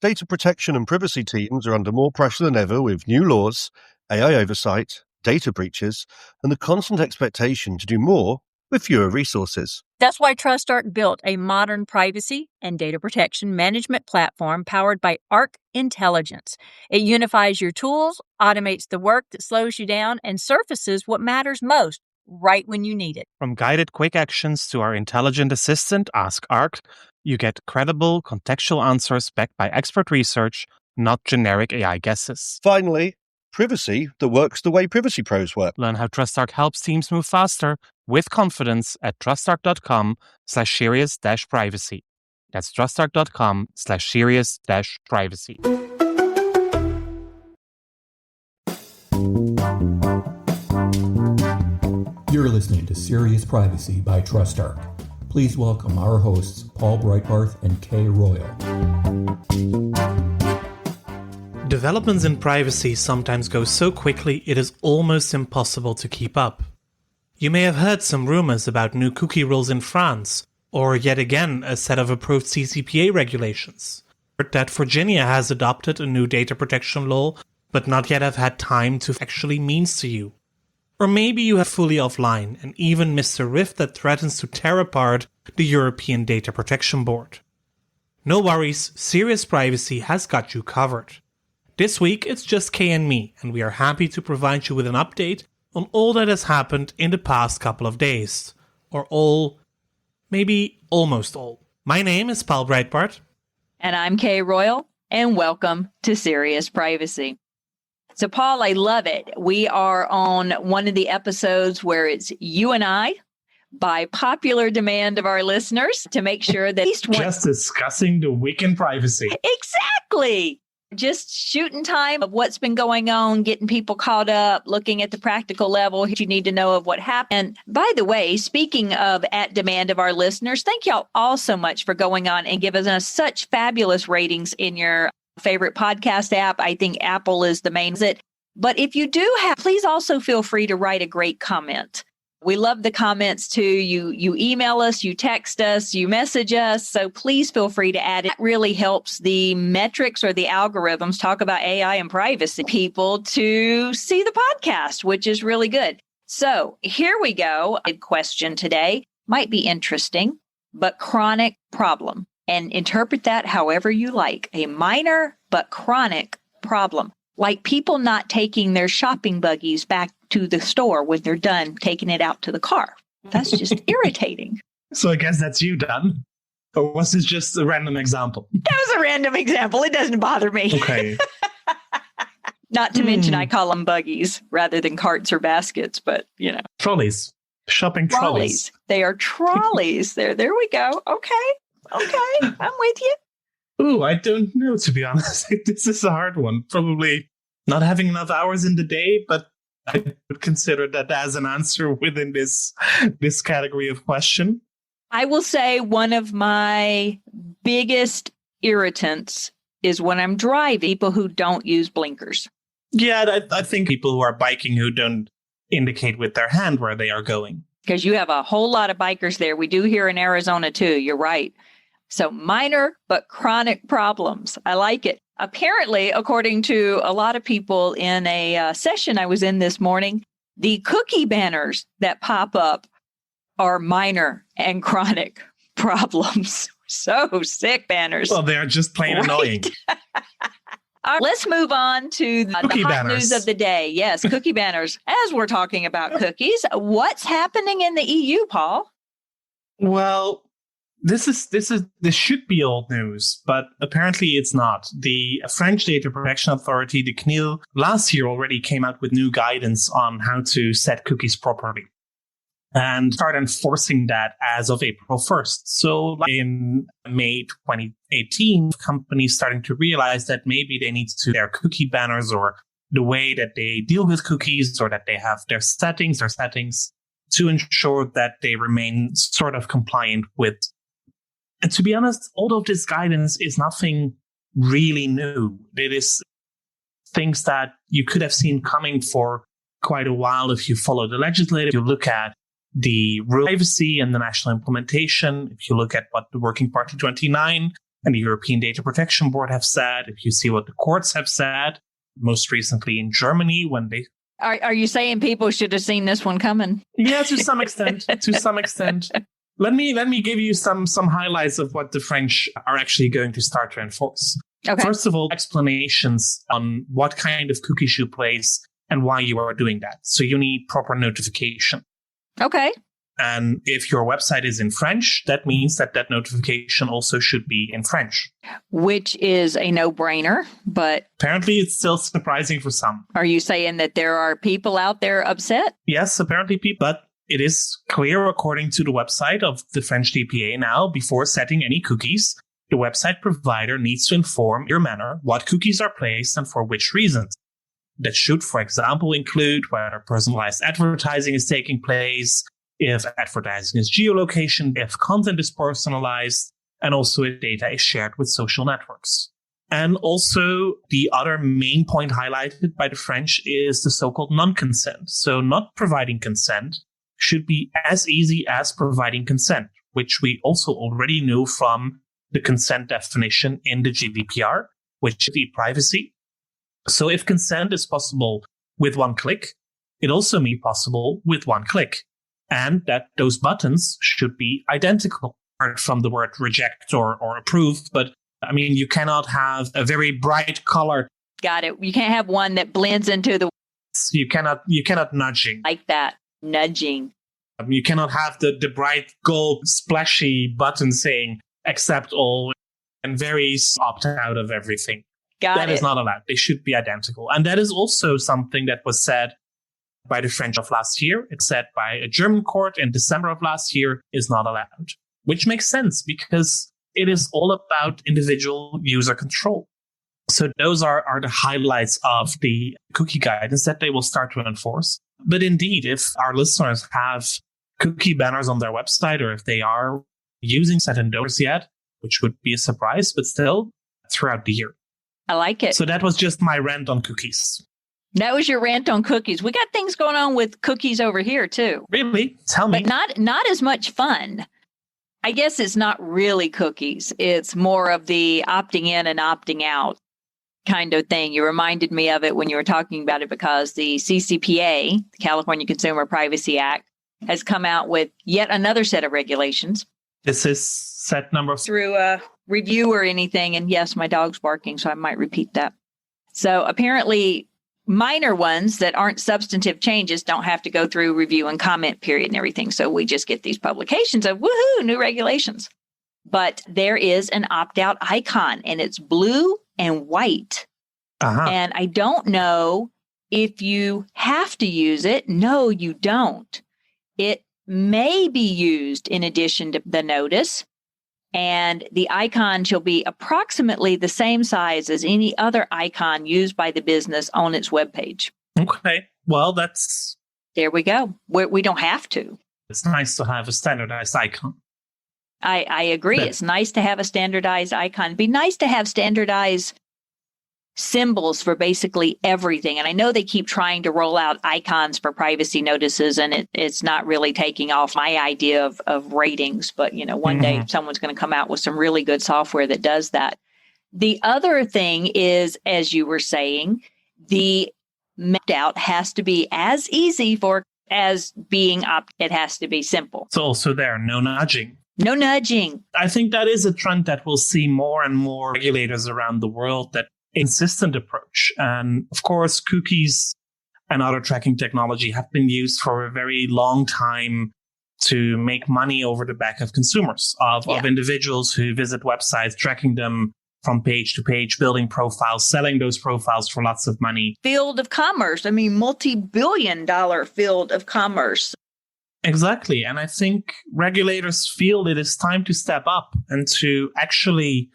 Data protection and privacy teams are under more pressure than ever with new laws, AI oversight, data breaches, and the constant expectation to do more with fewer resources. That's why TrustArc built a modern privacy and data protection management platform powered by Arc Intelligence. It unifies your tools, automates the work that slows you down, and surfaces what matters most right when you need it. From guided quick actions to our intelligent assistant, Ask Arc, you get credible, contextual answers backed by expert research, not generic AI guesses. Finally, privacy that works the way privacy pros work. Learn how TrustArc helps teams move faster with confidence at trustarc.com/serious-privacy. That's trustarc.com/serious-privacy. You're listening to Serious Privacy by TrustArc. Please welcome our hosts, Paul Breitbarth and Kay Royal. Developments in privacy sometimes go so quickly it is almost impossible to keep up. You may have heard some rumors about new cookie rules in France, or yet again a set of approved CCPA regulations. That Virginia has adopted a new data protection law, but not yet have had time to actually means to you. Or maybe you have fully offline and even missed a rift that threatens to tear apart the European Data Protection Board. No worries, Serious Privacy has got you covered. This week it's just Kay and me, and we are happy to provide you with an update on all that has happened in the past couple of days. Or all, maybe almost all. My name is Paul Breitbarth. And I'm Kay Royal, and welcome to Serious Privacy. So, Paul, I love it. We are on one of the episodes where it's you and I, by popular demand of our listeners, to make sure that at least one... Just discussing the week in privacy. Exactly. Just shooting time of what's been going on, getting people caught up, looking at the practical level you need to know of what happened. And by the way, speaking of at demand of our listeners, thank y'all all so much for going on and giving us such fabulous ratings in your favorite podcast app. I think Apple is the main. But if you do have, please also feel free to write a great comment. We love the comments too. You email us, you text us, you message us. So please feel free to add it. It really helps the metrics or the algorithms talk about AI and privacy people to see the podcast, which is really good. So here we go. A question today might be interesting, but chronic problem. And interpret that however you like. A minor but chronic problem. Like people not taking their shopping buggies back to the store when they're done taking it out to the car. That's just irritating. So I guess that's you, Dan. Or was this just a random example? That was a random example. It doesn't bother me. Okay. Not to mention I call them buggies rather than carts or baskets, but you know. Trolleys. Shopping trolleys. They are trolleys. There we go. Okay, I'm with you. Ooh, I don't know, to be honest. This is a hard one. Probably not having enough hours in the day, but I would consider that as an answer within this category of question. I will say one of my biggest irritants is when I'm driving, people who don't use blinkers. Yeah, I think people who are biking who don't indicate with their hand where they are going. Because you have a whole lot of bikers there. We do here in Arizona, too. You're right. So minor but chronic problems. I like it. Apparently, according to a lot of people in a session I was in this morning, the cookie banners that pop up are minor and chronic problems. So sick banners. Well, they're just plain annoying. All right, let's move on to the hot news of the day. Yes, cookie banners. As we're talking about cookies, what's happening in the EU, Paul? Well, this should be old news, but apparently it's not. The French Data Protection Authority, the CNIL, last year already came out with new guidance on how to set cookies properly and start enforcing that as of April 1st. So in May 2018, companies starting to realize that maybe they need to their cookie banners or the way that they deal with cookies or that they have their settings to ensure that they remain sort of compliant with. And to be honest, all of this guidance is nothing really new. It is things that you could have seen coming for quite a while if you follow the legislative. If you look at the privacy and the national implementation, if you look at what the Working Party 29 and the European Data Protection Board have said, if you see what the courts have said, most recently in Germany when they... Are you saying people should have seen this one coming? Yeah, to some extent. To some extent. Let me give you some highlights of what the French are actually going to start to enforce. Okay. First of all, explanations on what kind of cookies you place and why you are doing that. So you need proper notification. Okay. And if your website is in French, that means that notification also should be in French. Which is a no-brainer, but... Apparently, it's still surprising for some. Are you saying that there are people out there upset? Yes, apparently people, but it is clear according to the website of the French DPA now, before setting any cookies, the website provider needs to inform your manner what cookies are placed and for which reasons. That should, for example, include whether personalized advertising is taking place, if advertising is geolocation, if content is personalized, and also if data is shared with social networks. And also, the other main point highlighted by the French is the so-called non-consent. So not providing consent should be as easy as providing consent, which we also already knew from the consent definition in the GDPR, which is e-privacy. So if consent is possible with one click, it also may be possible with one click. And that those buttons should be identical, apart from the word reject or approve. But I mean, you cannot have a very bright color. Got it. You can't have one that blends into the... You cannot nudging. Like that. Nudging. You cannot have the bright gold splashy button saying accept all and very opt out of everything. That is not allowed. They should be identical. And that is also something that was said by the French of last year. It's said by a German court in December of last year is not allowed, which makes sense because it is all about individual user control. So those are the highlights of the cookie guidance that they will start to enforce. But indeed, if our listeners have cookie banners on their website, or if they are using set and donors yet, which would be a surprise, but still throughout the year. I like it. So that was just my rant on cookies. That was your rant on cookies. We got things going on with cookies over here too. Really? Tell me. But not as much fun. I guess it's not really cookies. It's more of the opting in and opting out kind of thing. You reminded me of it when you were talking about it because the CCPA, the California Consumer Privacy Act, has come out with yet another set of regulations. This is set number... Through a review or anything. And yes, my dog's barking, so I might repeat that. So apparently... minor ones that aren't substantive changes don't have to go through review and comment period and everything. So we just get these publications of woohoo, new regulations. But there is an opt-out icon and it's blue and white. Uh-huh. And I don't know if you have to use it. No, you don't. It may be used in addition to the notice. And the icon shall be approximately the same size as any other icon used by the business on its webpage. Okay. Well, that's... There we go. We don't have to. It's nice to have a standardized icon. I agree. But it's nice to have a standardized icon. It'd be nice to have standardized symbols for basically everything. And I know they keep trying to roll out icons for privacy notices, and it's not really taking off my idea of ratings. But, one day someone's going to come out with some really good software that does that. The other thing is, as you were saying, the opt-out has to be as easy as being it has to be simple. It's also there, no nudging. No nudging. I think that is a trend that we'll see more and more regulators around the world that insistent approach. And of course, cookies and other tracking technology have been used for a very long time to make money over the back of consumers, of individuals who visit websites, tracking them from page to page, building profiles, selling those profiles for lots of money. Field of commerce. I mean, multi-billion-dollar field of commerce. Exactly. And I think regulators feel it is time to step up and to actually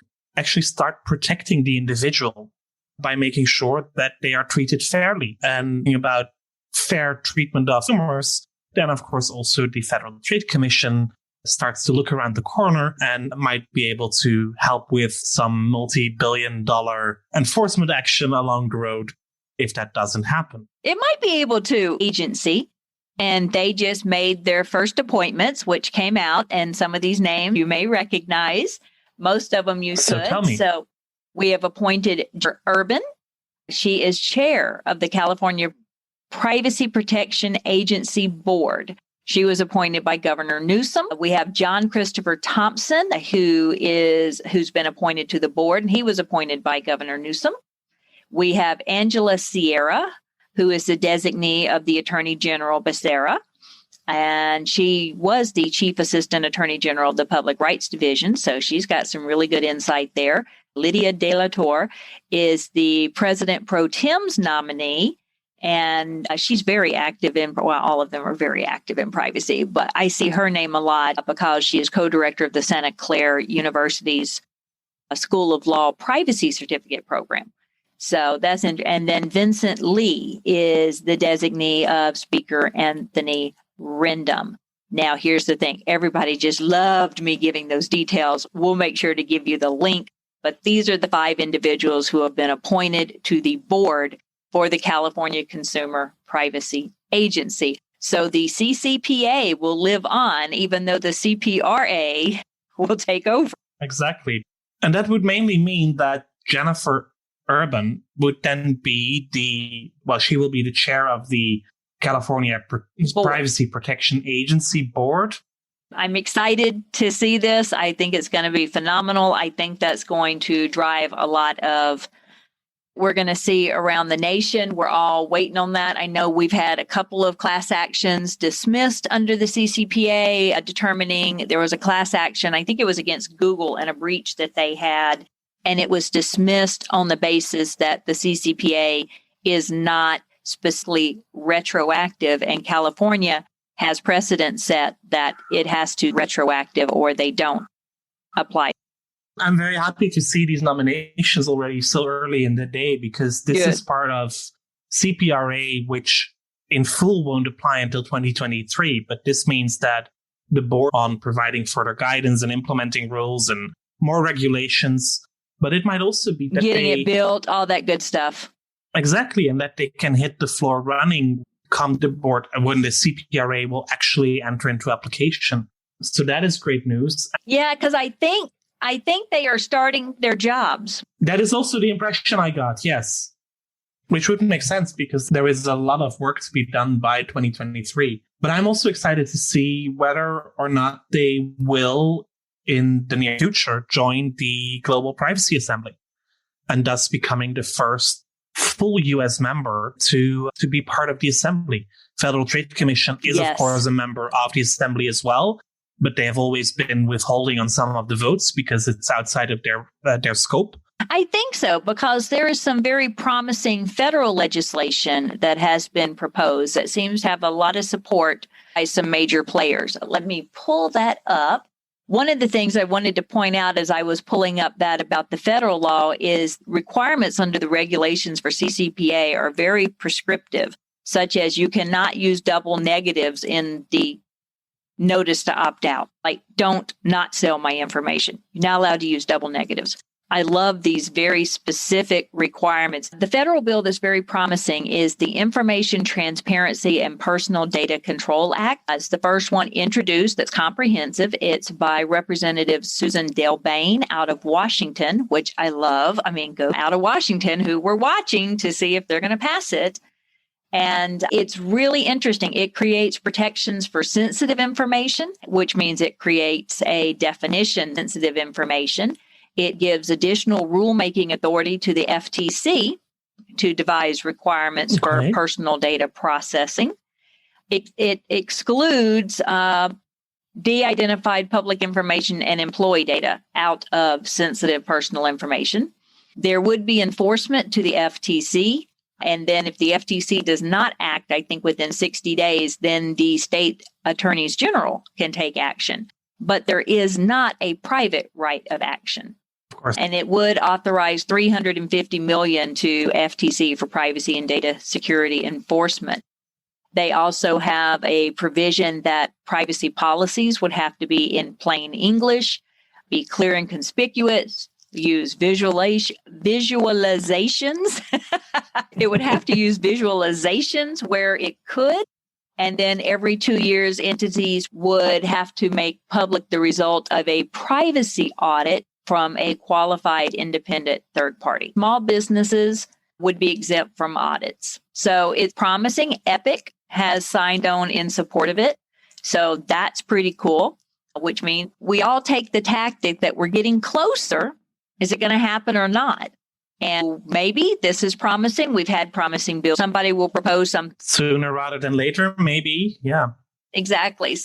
start protecting the individual by making sure that they are treated fairly. And thinking about fair treatment of consumers, then of course also the Federal Trade Commission starts to look around the corner and might be able to help with some multi-billion-dollar enforcement action along the road if that doesn't happen. It might be able to agency, and they just made their first appointments, which came out, and some of these names you may recognize. Most of them you So could. tell me. So we have appointed Urban. She is chair of the California Privacy Protection Agency Board. She was appointed by Governor Newsom. We have John Christopher Thompson, who's been appointed to the board, and he was appointed by Governor Newsom. We have Angela Sierra, who is the designee of the Attorney General Becerra, and she was the Chief Assistant Attorney General of the Public Rights Division, so she's got some really good insight there. Lydia De La Torre is the President Pro Tem's nominee, and she's very active all of them are very active in privacy, but I see her name a lot because she is co-director of the Santa Clara University's School of Law Privacy Certificate Program. So that's and then Vincent Lee is the designee of Speaker Anthony Rendon. Now, here's the thing. Everybody just loved me giving those details. We'll make sure to give you the link. But these are the 5 individuals who have been appointed to the board for the California Consumer Privacy Agency. So the CCPA will live on, even though the CPRA will take over. Exactly. And that would mainly mean that Jennifer Urban would then be she will be the chair of the California Privacy Protection Agency Board. I'm excited to see this. I think it's going to be phenomenal. I think that's going to drive a lot of, we're going to see around the nation. We're all waiting on that. I know we've had a couple of class actions dismissed under the CCPA, determining there was a class action. I think it was against Google and a breach that they had. And it was dismissed on the basis that the CCPA is not specifically retroactive, and California has precedent set that it has to retroactive or they don't apply. I'm very happy to see these nominations already so early in the day, because this is part of CPRA, which in full won't apply until 2023. But this means that the board on providing further guidance and implementing rules and more regulations, but it might also be that getting it built, all that good stuff. Exactly, and that they can hit the floor running come the board when the CPRA will actually enter into application. So that is great news. Yeah, because I think they are starting their jobs. That is also the impression I got, yes. Which wouldn't make sense because there is a lot of work to be done by 2023. But I'm also excited to see whether or not they will, in the near future, join the Global Privacy Assembly, and thus becoming the first full U.S. member to be part of the Assembly. Federal Trade Commission is, of course, a member of the Assembly as well, but they have always been withholding on some of the votes because it's outside of their scope. I think so, because there is some very promising federal legislation that has been proposed that seems to have a lot of support by some major players. Let me pull that up. One of the things I wanted to point out as I was pulling up that about the federal law is requirements under the regulations for CCPA are very prescriptive, such as you cannot use double negatives in the notice to opt out. Like, don't not sell my information. You're not allowed to use double negatives. I love these very specific requirements. The federal bill that's very promising is the Information Transparency and Personal Data Control Act. It's the first one introduced that's comprehensive. It's by Representative Susan DelBene out of Washington, which I love. I mean, go out of Washington, who we're watching to see if they're going to pass it. And it's really interesting. It creates protections for sensitive information, which means it creates a definition of sensitive information. It gives additional rulemaking authority to the FTC to devise requirements for personal data processing. It excludes de-identified public information and employee data out of sensitive personal information. There would be enforcement to the FTC. And then if the FTC does not act, I think within 60 days, then the state attorneys general can take action. But there is not a private right of action. And it would authorize $350 million to FTC for privacy and data security enforcement. They also have a provision that privacy policies would have to be in plain English, be clear and conspicuous, use visualizations. It would have to use visualizations where it could. And then every 2 years, entities would have to make public the result of a privacy audit from a qualified independent third party. Small businesses would be exempt from audits. So it's promising. Epic has signed on in support of it. So that's pretty cool, which means we all take the tactic that we're getting closer. Is it going to happen or not? And maybe this is promising. We've had promising bills. Somebody will propose some Sooner rather than later, maybe. Yeah. Exactly.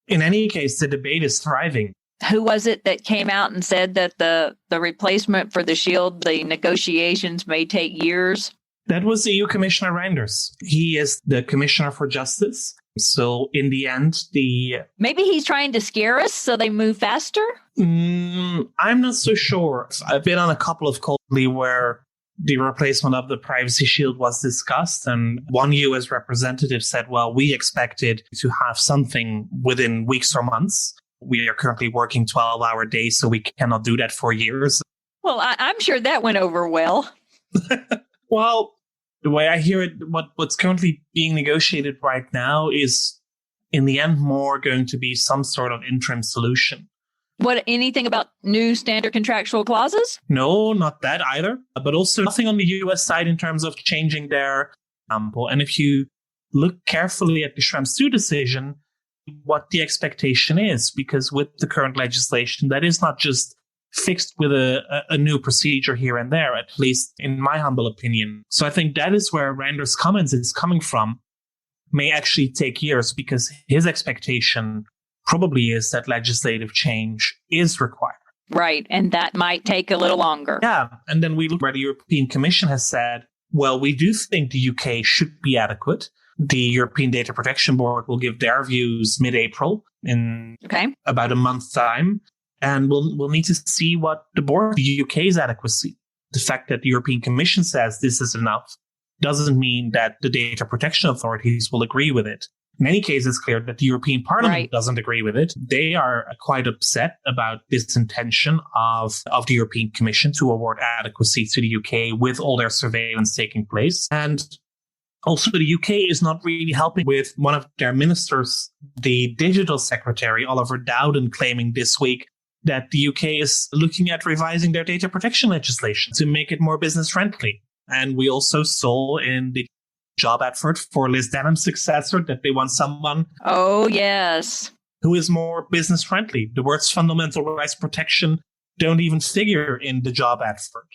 In any case, the debate is thriving. Who was it that came out and said that the replacement for the Shield, the negotiations may take years? That was EU Commissioner Reinders. He is the Commissioner for Justice. So in the end, Maybe he's trying to scare us so they move faster? I'm not so sure. I've been on a couple of calls where the replacement of the Privacy Shield was discussed, and one US representative said, well, we expected to have something within weeks or months. We are currently working 12-hour days, so we cannot do that for years. Well, I'm sure that went over well. Well, the way I hear it, what's currently being negotiated right now is, in the end, more going to be some sort of interim solution. Anything about new standard contractual clauses? No, not that either. But also nothing on the US side in terms of changing their example. And if you look carefully at the Schrems II decision, what the expectation is, because with the current legislation, that is not just fixed with a new procedure here and there, at least in my humble opinion. So I think that is where Reinders' comments is coming from, may actually take years, because his expectation probably is that legislative change is required. Right. And that might take a little longer. Yeah. And then we look where the European Commission has said, well, we do think the UK should be adequate. The European Data Protection Board will give their views mid-April in about a month's time. And we'll need to see what the board, the UK's adequacy. The fact that the European Commission says this is enough doesn't mean that the data protection authorities will agree with it. In any case, it's clear that the European Parliament doesn't agree with it. They are quite upset about this intention of the European Commission to award adequacy to the UK with all their surveillance taking place. And also, the UK is not really helping with one of their ministers, the digital secretary, Oliver Dowden, claiming this week that the UK is looking at revising their data protection legislation to make it more business friendly. And we also saw in the job advert for Liz Denham's successor that they want someone who is more business friendly. The words fundamental rights protection don't even figure in the job advert.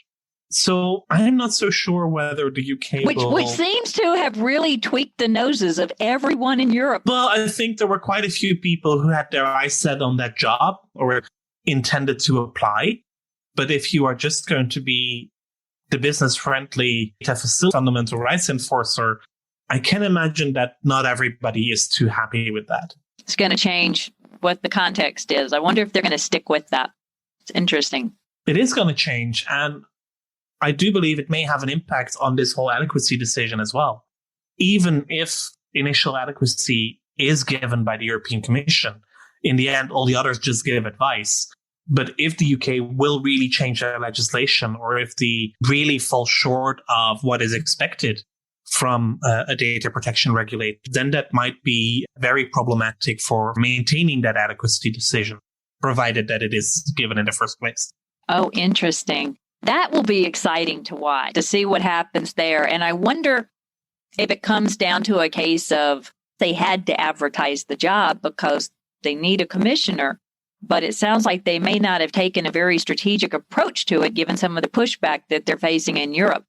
So I'm not so sure whether the UK which seems to have really tweaked the noses of everyone in Europe. Well, I think there were quite a few people who had their eyes set on that job or intended to apply. But if you are just going to be the business-friendly fundamental rights enforcer, I can imagine that not everybody is too happy with that. It's going to change what the context is. I wonder if they're going to stick with that. It's interesting. It is going to change. And I do believe it may have an impact on this whole adequacy decision as well. Even if initial adequacy is given by the European Commission, in the end, all the others just give advice. But if the UK will really change their legislation, or if they really fall short of what is expected from a data protection regulator, then that might be very problematic for maintaining that adequacy decision, provided that it is given in the first place. Oh, interesting. That will be exciting to watch, to see what happens there. And I wonder if it comes down to a case of they had to advertise the job because they need a commissioner. But it sounds like they may not have taken a very strategic approach to it, given some of the pushback that they're facing in Europe.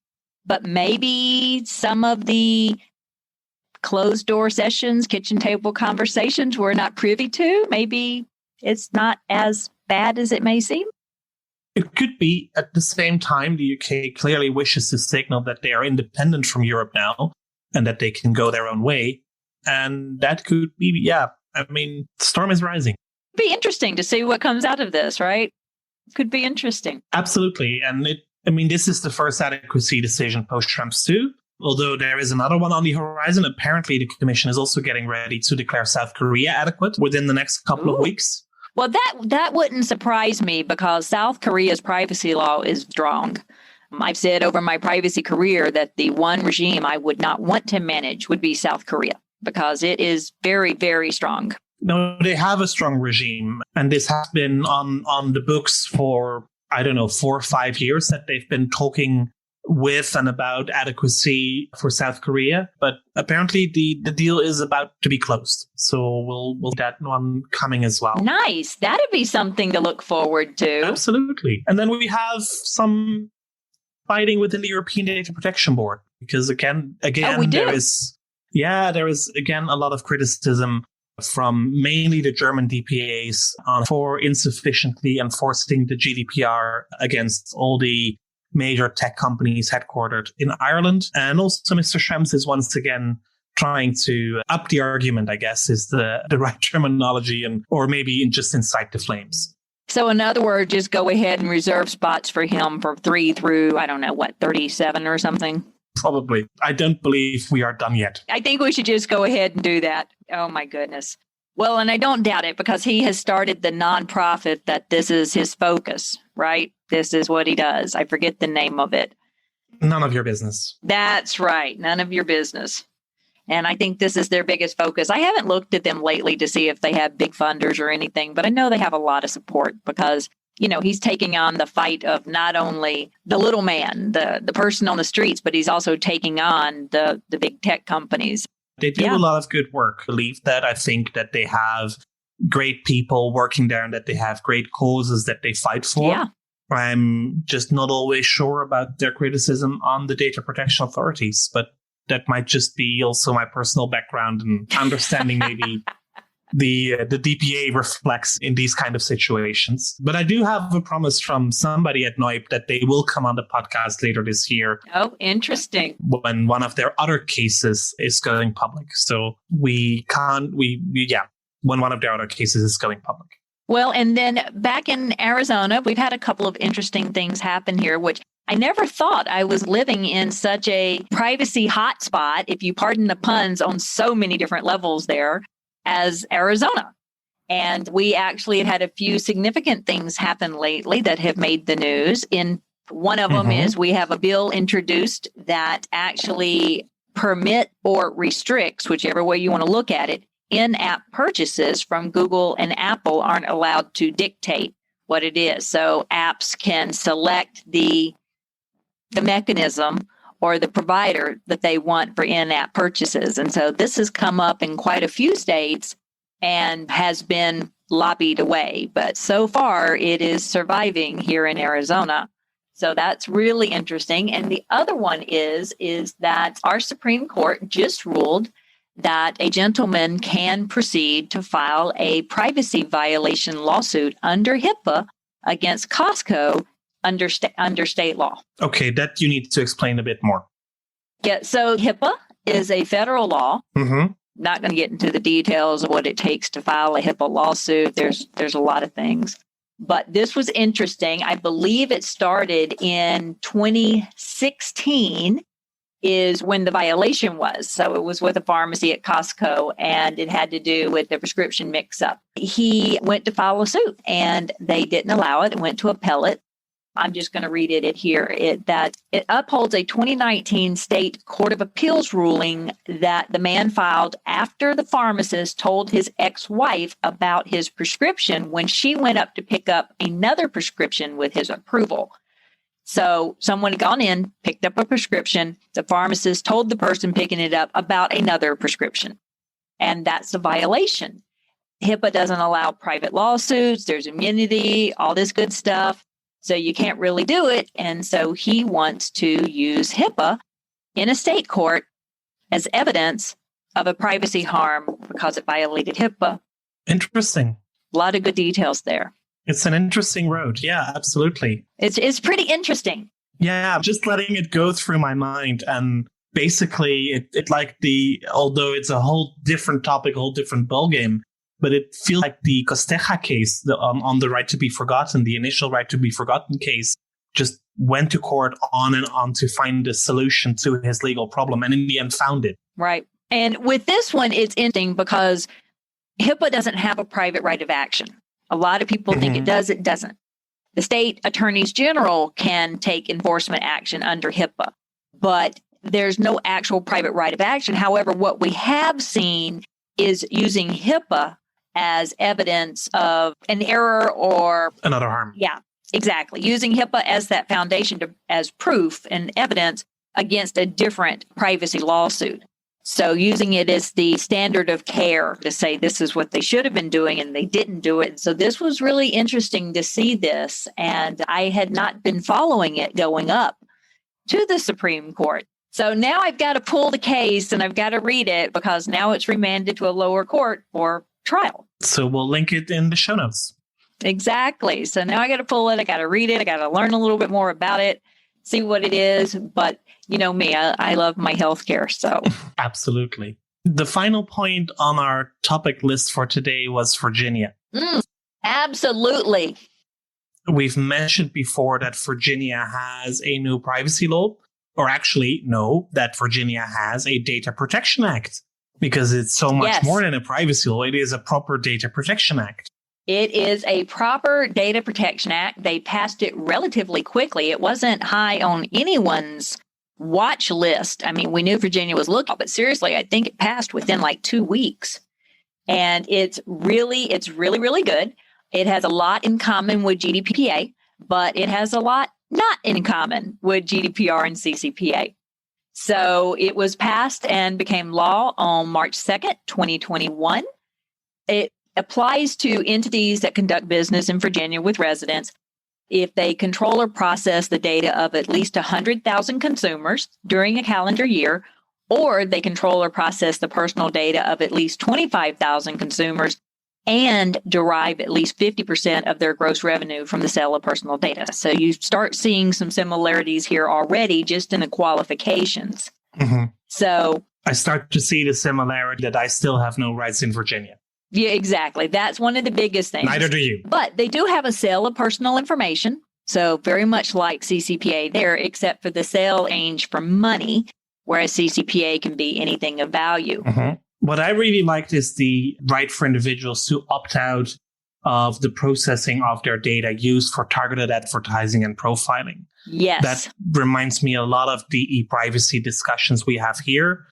But maybe some of the closed door sessions, kitchen table conversations we're not privy to. Maybe it's not as bad as it may seem. It could be. At the same time, the UK clearly wishes to signal that they are independent from Europe now and that they can go their own way. And that could be, the storm is rising. Be interesting to see what comes out of this, right? Could be interesting. Absolutely. And this is the first adequacy decision post Schrems II. Although there is another one on the horizon, apparently the Commission is also getting ready to declare South Korea adequate within the next couple of weeks. Well, that wouldn't surprise me because South Korea's privacy law is strong. I've said over my privacy career that the one regime I would not want to manage would be South Korea because it is very, very strong. No, they have a strong regime, and this has been on the books for, 4 or 5 years that they've been talking with and about adequacy for South Korea. But apparently the deal is about to be closed. So we'll that one coming as well. Nice. That'd be something to look forward to. Absolutely. And then we have some fighting within the European Data Protection Board, because again, there is again a lot of criticism from mainly the German DPAs for insufficiently enforcing the GDPR against all the major tech companies headquartered in Ireland. And also Mr. Schrems is once again trying to up the argument, I guess, is the right terminology, or maybe just incite the flames. So in other words, just go ahead and reserve spots for him for 3 through, 37 or something. Probably. I don't believe we are done yet. I think we should just go ahead and do that. Oh, my goodness. Well, and I don't doubt it, because he has started the nonprofit that this is his focus, right? This is what he does. I forget the name of it. None of your business. That's right. None of your business. And I think this is their biggest focus. I haven't looked at them lately to see if they have big funders or anything, but I know they have a lot of support, because he's taking on the fight of not only the little man, the person on the streets, but he's also taking on the big tech companies. They do a lot of good work. I believe that. I think that they have great people working there, and that they have great causes that they fight for. Yeah. I'm just not always sure about their criticism on the data protection authorities, but that might just be also my personal background and understanding maybe the DPA reflects in these kind of situations. But I do have a promise from somebody at NOIP that they will come on the podcast later this year. Oh, interesting. When one of their other cases is going public. So when one of their other cases is going public. Well, and then back in Arizona, we've had a couple of interesting things happen here, which I never thought I was living in such a privacy hotspot, if you pardon the puns, on so many different levels there, as Arizona. And we actually had a few significant things happen lately that have made the news. One of them is we have a bill introduced that actually permit or restricts, whichever way you want to look at it, in-app purchases from Google and Apple aren't allowed to dictate what it is. So apps can select the mechanism or the provider that they want for in-app purchases. And so this has come up in quite a few states and has been lobbied away. But so far, it is surviving here in Arizona. So that's really interesting. And the other one is that our Supreme Court just ruled that a gentleman can proceed to file a privacy violation lawsuit under HIPAA against Costco under state law. Okay, that you need to explain a bit more. Yeah, so HIPAA is a federal law. Mm-hmm. Not going to get into the details of what it takes to file a HIPAA lawsuit. There's a lot of things. But this was interesting. I believe it started in 2016 is when the violation was. So it was with a pharmacy at Costco, and it had to do with the prescription mix-up. He went to file a suit, and they didn't allow it. It went to appellate. I'm just going to read it here. That it upholds a 2019 state court of appeals ruling that the man filed after the pharmacist told his ex-wife about his prescription when she went up to pick up another prescription with his approval. So someone had gone in, picked up a prescription. The pharmacist told the person picking it up about another prescription. And that's a violation. HIPAA doesn't allow private lawsuits. There's immunity, all this good stuff. So you can't really do it. And so he wants to use HIPAA in a state court as evidence of a privacy harm because it violated HIPAA. Interesting. A lot of good details there. It's an interesting road. Yeah, absolutely. It's pretty interesting. Yeah, just letting it go through my mind. And basically, although it's a whole different topic, a whole different ballgame, but it feels like the Costeja case on the right to be forgotten, the initial right to be forgotten case, just went to court on and on to find a solution to his legal problem, and in the end found it. Right. And with this one, it's interesting because HIPAA doesn't have a private right of action. A lot of people think it does. It doesn't. The state attorneys general can take enforcement action under HIPAA, but there's no actual private right of action. However, what we have seen is using HIPAA as evidence of an error or Another harm. Yeah, exactly. Using HIPAA as that foundation as proof and evidence against a different privacy lawsuit. So using it as the standard of care to say this is what they should have been doing and they didn't do it. So this was really interesting to see this. And I had not been following it going up to the Supreme Court. So now I've got to pull the case and I've got to read it because now it's remanded to a lower court for trial. So we'll link it in the show notes. Exactly. So now I got to pull it. I got to read it. I got to learn a little bit more about it, see what it is. But you know me, I love my healthcare. So absolutely. The final point on our topic list for today was Virginia. Absolutely. We've mentioned before that Virginia has a new privacy law, or actually, no, that Virginia has a Data Protection Act, because it's so much more than a privacy law. It is a proper Data Protection Act. It is a proper Data Protection Act. They passed it relatively quickly. It wasn't high on anyone's watch list. I mean, we knew Virginia was looking, but seriously, I think it passed within like 2 weeks. And it's really, really good. It has a lot in common with GDPR, but it has a lot not in common with GDPR and CCPA. So it was passed and became law on March 2nd, 2021. It applies to entities that conduct business in Virginia with residents if they control or process the data of at least 100,000 consumers during a calendar year, or they control or process the personal data of at least 25,000 consumers and derive at least 50% of their gross revenue from the sale of personal data. So you start seeing some similarities here already just in the qualifications. Mm-hmm. So I start to see the similarity that I still have no rights in Virginia. Yeah, exactly. That's one of the biggest things. Neither do you. But they do have a sale of personal information. So very much like CCPA there, except for the sale range for money, whereas CCPA can be anything of value. Mm-hmm. What I really liked is the right for individuals to opt out of the processing of their data used for targeted advertising and profiling. Yes. That reminds me a lot of the e-privacy discussions we have here.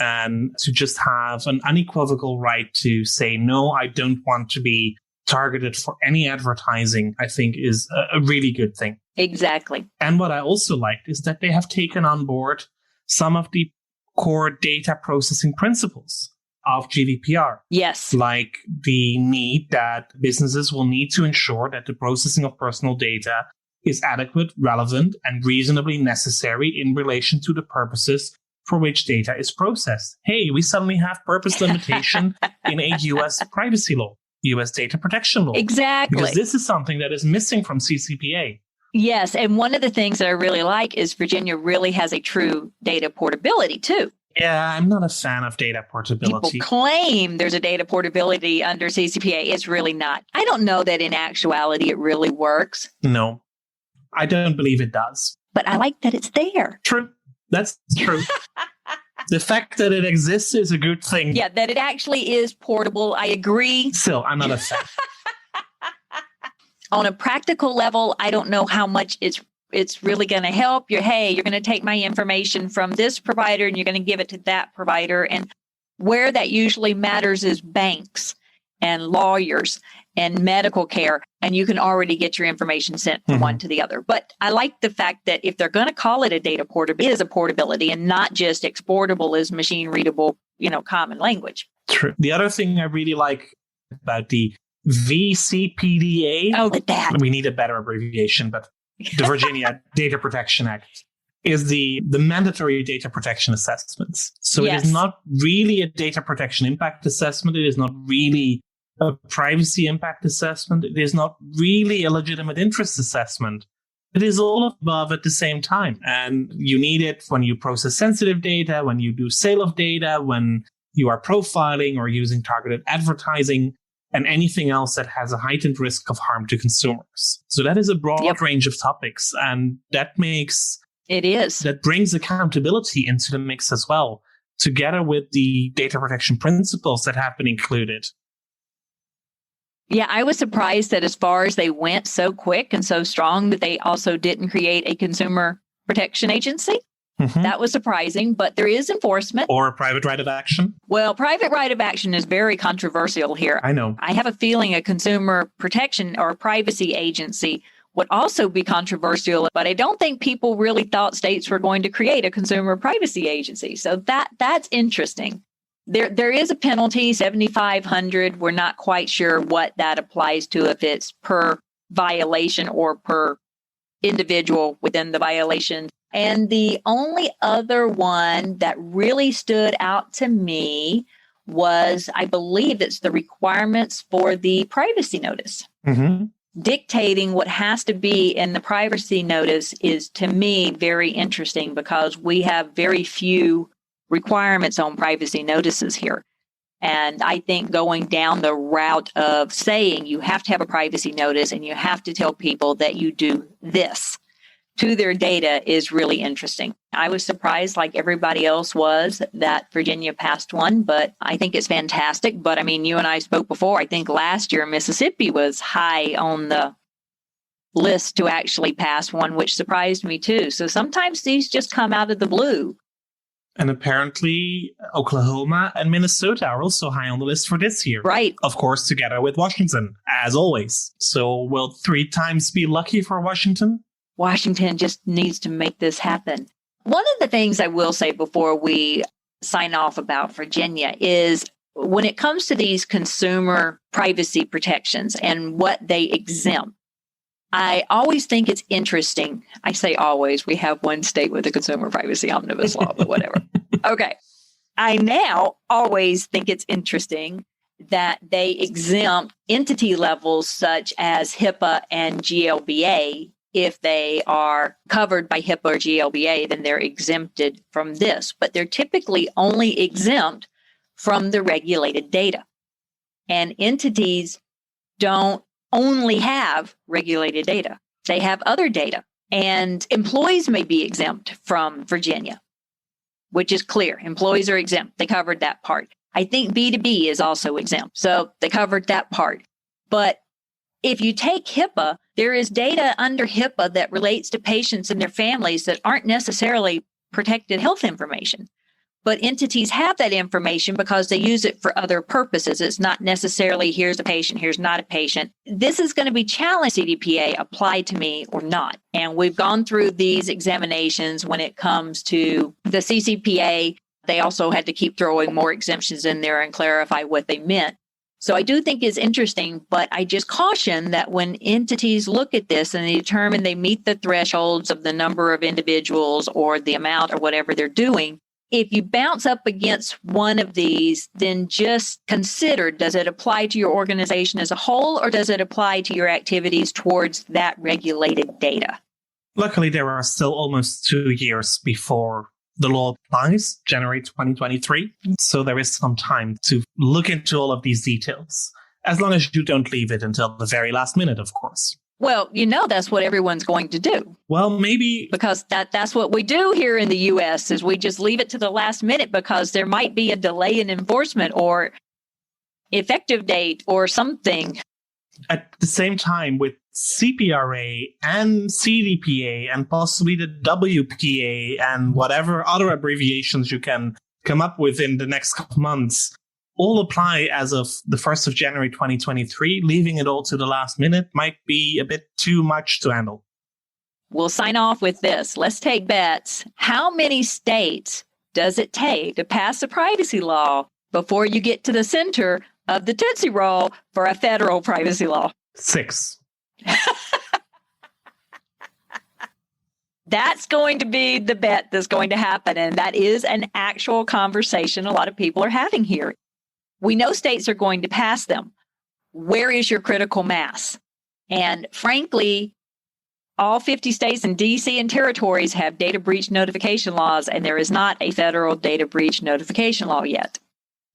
And to just have an unequivocal right to say, no, I don't want to be targeted for any advertising, I think is a really good thing. Exactly. And what I also liked is that they have taken on board some of the core data processing principles of GDPR. Yes. Like the need that businesses will need to ensure that the processing of personal data is adequate, relevant, and reasonably necessary in relation to the purposes for which data is processed. Hey, we suddenly have purpose limitation in a U.S. privacy law, U.S. data protection law. Exactly. Because this is something that is missing from CCPA. Yes. And one of the things that I really like is Virginia really has a true data portability too. Yeah, I'm not a fan of data portability. People claim there's a data portability under CCPA. It's really not. I don't know that in actuality it really works. No, I don't believe it does. But I like that it's there. True. That's true. The fact that it exists is a good thing. Yeah, that it actually is portable. I agree. Still, I'm not a fan. On a practical level, I don't know how much it's really going to help you. Hey, you're going to take my information from this provider and you're going to give it to that provider. And where that usually matters is banks and lawyers and medical care. And you can already get your information sent from one to the other. But I like the fact that if they're going to call it a data portability, it is a portability and not just exportable as machine readable, common language. True. The other thing I really like about the VCPDA. Oh, that. We need a better abbreviation, but the Virginia Data Protection Act is the mandatory data protection assessments. So It is not really a data protection impact assessment. It is not really a privacy impact assessment. It is not really a legitimate interest assessment. It is all above at the same time. And you need it when you process sensitive data, when you do sale of data, when you are profiling or using targeted advertising, and anything else that has a heightened risk of harm to consumers. So that is a broad range of topics. And that brings accountability into the mix as well, together with the data protection principles that have been included. Yeah, I was surprised that as far as they went so quick and so strong that they also didn't create a consumer protection agency. That was surprising, but there is enforcement. Or a private right of action. Well, private right of action is very controversial here. I know. I have a feeling a consumer protection or privacy agency would also be controversial, but I don't think people really thought states were going to create a consumer privacy agency. So that's interesting. There is a penalty, $7,500. We're not quite sure what that applies to, if it's per violation or per individual within the violation. And the only other one that really stood out to me was, I believe it's the requirements for the privacy notice. Mm-hmm. Dictating what has to be in the privacy notice is, to me, very interesting, because we have very few requirements on privacy notices here. And I think going down the route of saying you have to have a privacy notice and you have to tell people that you do this to their data is really interesting. I was surprised, like everybody else was, that Virginia passed one, but I think it's fantastic. But I mean, you and I spoke before. I think last year Mississippi was high on the list to actually pass one, which surprised me too. So sometimes these just come out of the blue. And apparently Oklahoma and Minnesota are also high on the list for this year. Right. Of course, together with Washington, as always. So will 3 times be lucky for Washington? Washington just needs to make this happen. One of the things I will say before we sign off about Virginia is, when it comes to these consumer privacy protections and what they exempt, I always think it's interesting. I say always, we have one state with a consumer privacy omnibus law, but whatever. Okay. I now always think it's interesting that they exempt entity levels such as HIPAA and GLBA. If they are covered by HIPAA or GLBA, then they're exempted from this, but they're typically only exempt from the regulated data. And entities don't only have regulated data. They have other data. And employees may be exempt from Virginia, which is clear. Employees are exempt. They covered that part. I think B2B is also exempt. So they covered that part. But if you take HIPAA, there is data under HIPAA that relates to patients and their families that aren't necessarily protected health information. But entities have that information because they use it for other purposes. It's not necessarily, here's a patient, here's not a patient. This is going to be challenged, CDPA, applied to me or not. And we've gone through these examinations when it comes to the CCPA. They also had to keep throwing more exemptions in there and clarify what they meant. So I do think it's interesting, but I just caution that when entities look at this and they determine they meet the thresholds of the number of individuals or the amount or whatever they're doing, if you bounce up against one of these, then just consider, does it apply to your organization as a whole, or does it apply to your activities towards that regulated data? Luckily, there are still almost 2 years before the law applies, January 2023. So there is some time to look into all of these details, as long as you don't leave it until the very last minute, of course. Well, you know, that's what everyone's going to do. Well, maybe because that's what we do here in the U.S. is we just leave it to the last minute because there might be a delay in enforcement or effective date or something. At the same time, with CPRA and CDPA and possibly the WPA and whatever other abbreviations you can come up with in the next couple months, all apply as of the 1st of January 2023. Leaving it all to the last minute might be a bit too much to handle. We'll sign off with this. Let's take bets. How many states does it take to pass a privacy law before you get to the center of the Tootsie Roll for a federal privacy law? 6. That's going to be the bet that's going to happen. And that is an actual conversation a lot of people are having here. We know states are going to pass them. Where is your critical mass? And frankly, all 50 states and DC and territories have data breach notification laws, and there is not a federal data breach notification law yet.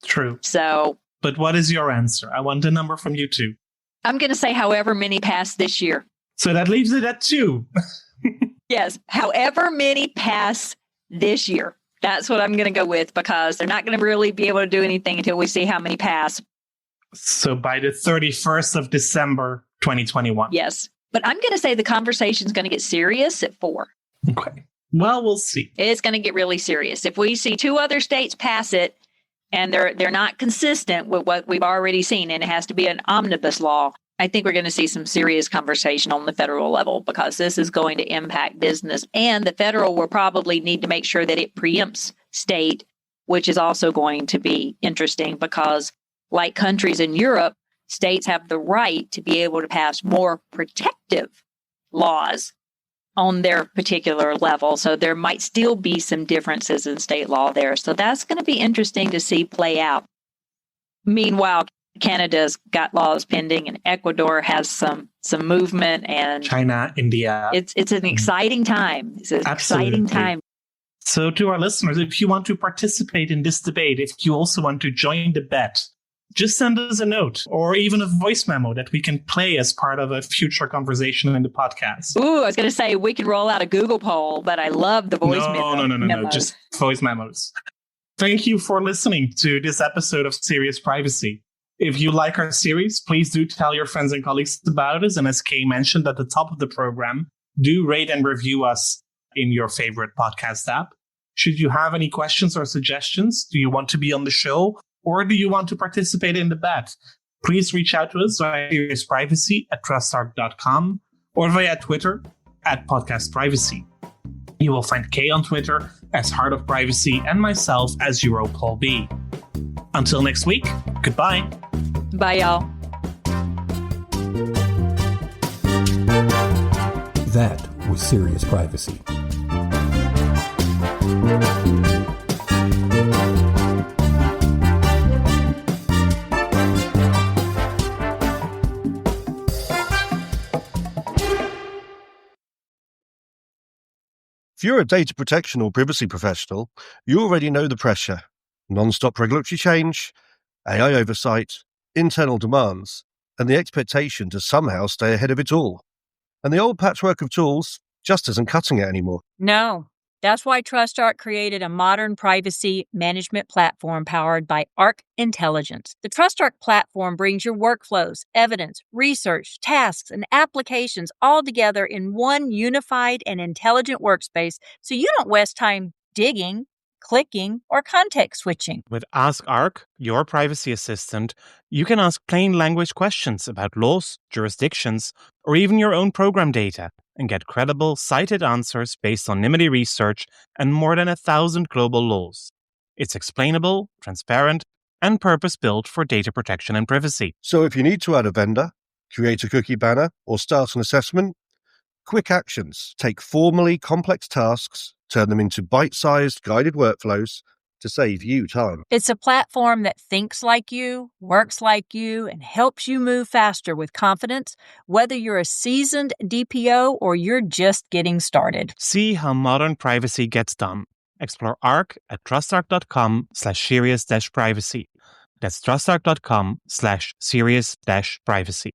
True. So, but what is your answer? I want a number from you too. I'm going to say however many pass this year. So that leaves it at 2. Yes, however many pass this year. That's what I'm going to go with, because they're not going to really be able to do anything until we see how many pass. So by the 31st of December, 2021. Yes. But I'm going to say the conversation is going to get serious at 4. Okay. Well, we'll see. It's going to get really serious. If we see 2 other states pass it and they're not consistent with what we've already seen, and it has to be an omnibus law, I think we're going to see some serious conversation on the federal level, because this is going to impact business. And the federal will probably need to make sure that it preempts state, which is also going to be interesting, because like countries in Europe, states have the right to be able to pass more protective laws on their particular level. So there might still be some differences in state law there. So that's going to be interesting to see play out. Meanwhile, Canada's got laws pending, and Ecuador has some movement, and China, India. It's an exciting time. It's an Absolutely. exciting time. So to our listeners, if you want to participate in this debate, if you also want to join the bet, just send us a note or even a voice memo that we can play as part of a future conversation in the podcast. Ooh, I was going to say we could roll out a Google poll, but I love the voice memo. No, just voice memos. Thank you for listening to this episode of Serious Privacy. If you like our series, please do tell your friends and colleagues about us. And as Kay mentioned at the top of the program, do rate and review us in your favorite podcast app. Should you have any questions or suggestions, do you want to be on the show, or do you want to participate in the bet? Please reach out to us via seriousprivacy@trustarc.com or via Twitter @podcastprivacy. You will find Kay on Twitter as Heart of Privacy and myself as EuroPaulB. Until next week, goodbye. Bye, y'all. That was Serious Privacy. If you're a data protection or privacy professional, you already know the pressure. Non-stop regulatory change, AI oversight, internal demands, and the expectation to somehow stay ahead of it all. And the old patchwork of tools just isn't cutting it anymore. No, that's why TrustArc created a modern privacy management platform powered by Arc Intelligence. The TrustArc platform brings your workflows, evidence, research, tasks, and applications all together in one unified and intelligent workspace, so you don't waste time digging, clicking, or context switching. With Ask Arc, your privacy assistant, you can ask plain language questions about laws, jurisdictions, or even your own program data, and get credible, cited answers based on NIMBY research and more than 1,000 global laws. It's explainable, transparent, and purpose-built for data protection and privacy. So if you need to add a vendor, create a cookie banner, or start an assessment, quick actions take formally complex tasks, turn them into bite-sized guided workflows to save you time. It's a platform that thinks like you, works like you, and helps you move faster with confidence, whether you're a seasoned DPO or you're just getting started. See how modern privacy gets done. Explore Arc at trustarc.com/serious-privacy. That's trustarc.com/serious-privacy.